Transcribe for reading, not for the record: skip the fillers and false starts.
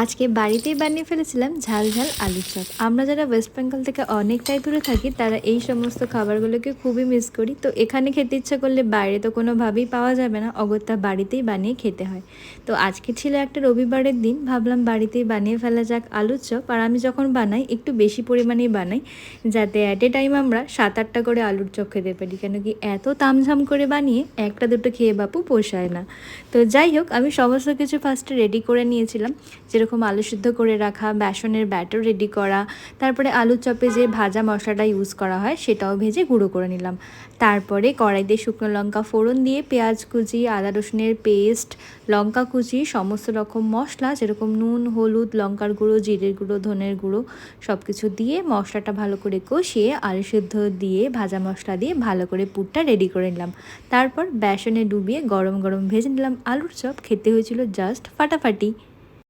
আজকে বাড়িতেই বানিয়ে ফেলেছিলাম ঝাল ঝাল আলুর চপ। আমরা যারা ওয়েস্ট বেঙ্গল থেকে অনেকটাই দূরে থাকি তারা এই সমস্ত খাবারগুলোকে খুবই মিস করি। তো এখানে খেতে ইচ্ছা করলে বাইরে তো কোনোভাবেই পাওয়া যাবে না, অগত্যা বাড়িতেই বানিয়ে খেতে হয়। তো আজকে ছিল একটা রবিবারের দিন, ভাবলাম বাড়িতেই বানিয়ে ফেলা যাক আলুর চপ। আর আমি যখন বানাই একটু বেশি পরিমাণেই বানাই, যাতে অ্যাট এ টাইম আমরা 7-8টা করে আলুর চপ খেতে পারি। কেন কি এত তামঝাম করে বানিয়ে একটা দুটো খেয়ে বাপু পোষায় না। তো যাই হোক, আমি সমস্ত কিছু ফার্স্টে রেডি করে নিয়েছিলাম, যেরকম আলু সিদ্ধ করে রাখা, বেসনের ব্যাটার রেডি করা, তারপরে আলুর চপে যে ভাজা মশলাটা ইউজ করা হয় সেটাও ভেজে গুঁড়ো করে নিলাম। তারপরে কড়াইতে শুকনো লঙ্কা ফোড়ন দিয়ে পেঁয়াজ কুচি, আদা রসুনের পেস্ট, লঙ্কা কুচি, সমস্ত রকম মশলা যেরকম নুন, হলুদ, লঙ্কার গুঁড়ো, জিরের গুঁড়ো, ধনের গুঁড়ো সব কিছু দিয়ে মশলাটা ভালো করে কষিয়ে আলু সিদ্ধ দিয়ে ভাজা মশলা দিয়ে ভালো করে পুরটা রেডি করে নিলাম। তারপর বেসনে ডুবিয়ে গরম গরম ভেজে নিলাম আলুর চপ। খেতে হয়েছিল জাস্ট ফাটাফাটি।